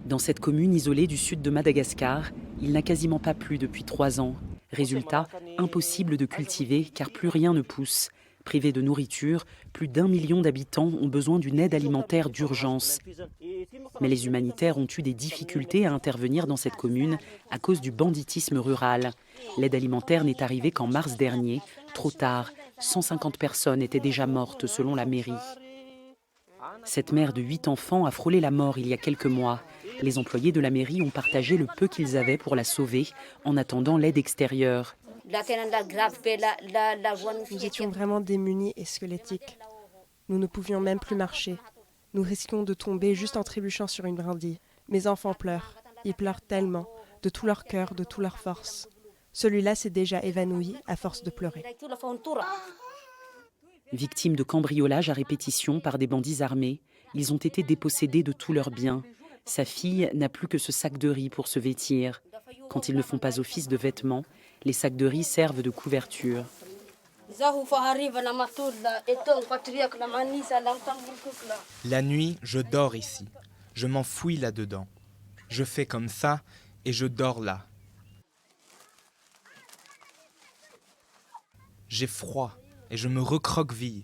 Dans cette commune isolée du sud de Madagascar, il n'a quasiment pas plu depuis 3 ans. Résultat, impossible de cultiver car plus rien ne pousse. Privés de nourriture, plus d'1 million d'habitants ont besoin d'une aide alimentaire d'urgence. Mais les humanitaires ont eu des difficultés à intervenir dans cette commune à cause du banditisme rural. L'aide alimentaire n'est arrivée qu'en mars dernier, trop tard. 150 personnes étaient déjà mortes selon la mairie. Cette mère de 8 enfants a frôlé la mort il y a quelques mois. Les employés de la mairie ont partagé le peu qu'ils avaient pour la sauver en attendant l'aide extérieure. Nous étions vraiment démunis et squelettiques. Nous ne pouvions même plus marcher. Nous risquions de tomber juste en trébuchant sur une brindille. Mes enfants pleurent. Ils pleurent tellement, de tout leur cœur, de toute leur force. Celui-là s'est déjà évanoui à force de pleurer. Victimes de cambriolage à répétition par des bandits armés, ils ont été dépossédés de tous leurs biens. Sa fille n'a plus que ce sac de riz pour se vêtir. Quand ils ne font pas office de vêtements, les sacs de riz servent de couverture. La nuit, je dors ici. Je m'enfouis là-dedans. Je fais comme ça et je dors là. J'ai froid et je me recroqueville.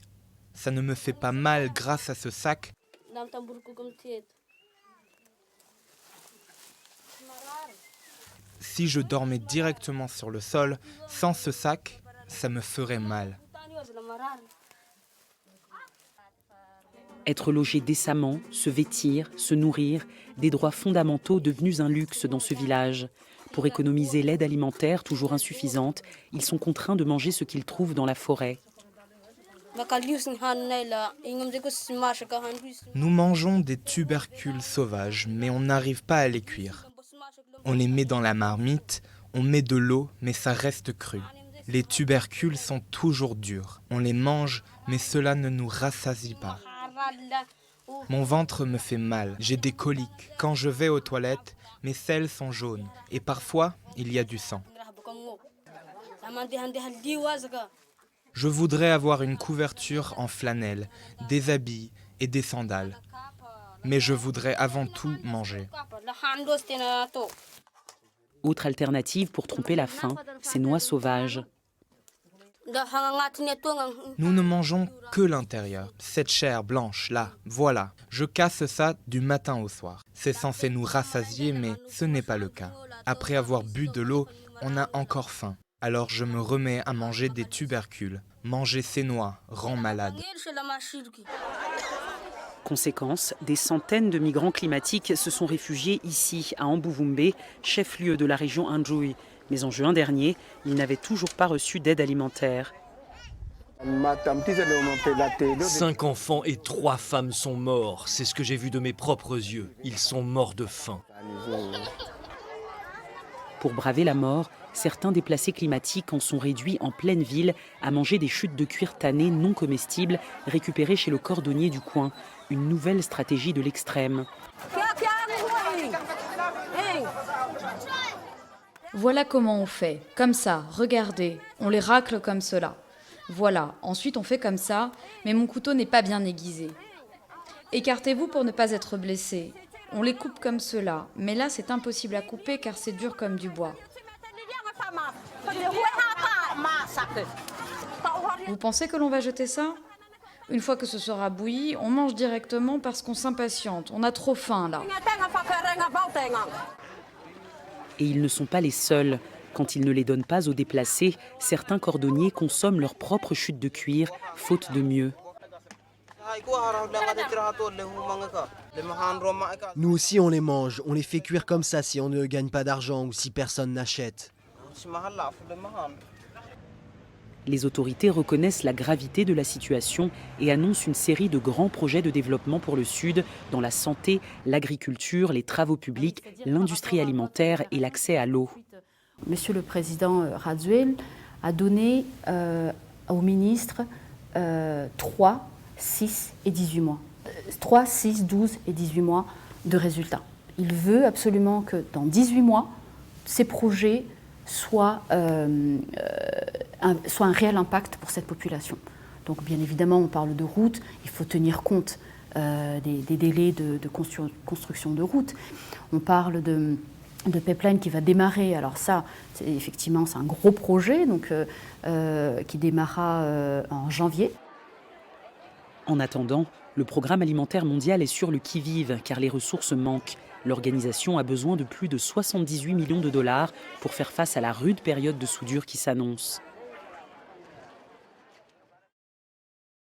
Ça ne me fait pas mal grâce à ce sac. Si je dormais directement sur le sol, sans ce sac, ça me ferait mal. Être logé décemment, se vêtir, se nourrir, des droits fondamentaux devenus un luxe dans ce village. Pour économiser l'aide alimentaire toujours insuffisante, ils sont contraints de manger ce qu'ils trouvent dans la forêt. Nous mangeons des tubercules sauvages, mais on n'arrive pas à les cuire. On les met dans la marmite, on met de l'eau, mais ça reste cru. Les tubercules sont toujours durs. On les mange, mais cela ne nous rassasie pas. Mon ventre me fait mal, j'ai des coliques. Quand je vais aux toilettes, mes selles sont jaunes et parfois, il y a du sang. Je voudrais avoir une couverture en flanelle, des habits et des sandales. Mais je voudrais avant tout manger. Autre alternative pour tromper la faim, ces noix sauvages. Nous ne mangeons que l'intérieur. Cette chair blanche, là, voilà. Je casse ça du matin au soir. C'est censé nous rassasier, mais ce n'est pas le cas. Après avoir bu de l'eau, on a encore faim. Alors je me remets à manger des tubercules. Manger ces noix rend malade. Conséquence, des centaines de migrants climatiques se sont réfugiés ici, à Ambuvumbe, chef-lieu de la région Anjouy. Mais en juin dernier, ils n'avaient toujours pas reçu d'aide alimentaire. 5 enfants et 3 femmes sont morts. C'est ce que j'ai vu de mes propres yeux. Ils sont morts de faim. Pour braver la mort, certains déplacés climatiques en sont réduits en pleine ville à manger des chutes de cuir tanné non comestibles récupérées chez le cordonnier du coin. Une nouvelle stratégie de l'extrême. Voilà comment on fait. Comme ça, regardez. On les racle comme cela. Voilà, ensuite on fait comme ça, mais mon couteau n'est pas bien aiguisé. Écartez-vous pour ne pas être blessé. On les coupe comme cela, mais là c'est impossible à couper car c'est dur comme du bois. Vous pensez que l'on va jeter ça ? Une fois que ce sera bouilli, on mange directement parce qu'on s'impatiente. On a trop faim là. Et ils ne sont pas les seuls. Quand ils ne les donnent pas aux déplacés, certains cordonniers consomment leurs propres chutes de cuir, faute de mieux. Nous aussi on les mange, on les fait cuire comme ça si on ne gagne pas d'argent ou si personne n'achète. Les autorités reconnaissent la gravité de la situation et annoncent une série de grands projets de développement pour le Sud, dans la santé, l'agriculture, les travaux publics, l'industrie alimentaire et l'accès à l'eau. Monsieur le Président Radziwiłł a donné aux ministres 3, 6 et 18 mois. 3, 6, 12 et 18 mois de résultats. Il veut absolument que dans 18 mois, ces projets soient un réel impact pour cette population. Donc bien évidemment, on parle de routes, il faut tenir compte des délais de construction de routes. On parle de pipeline qui va démarrer. Alors ça, effectivement, c'est un gros projet donc, qui démarrera en janvier. En attendant, le programme alimentaire mondial est sur le qui-vive car les ressources manquent. L'organisation a besoin de plus de 78 millions de dollars pour faire face à la rude période de soudure qui s'annonce.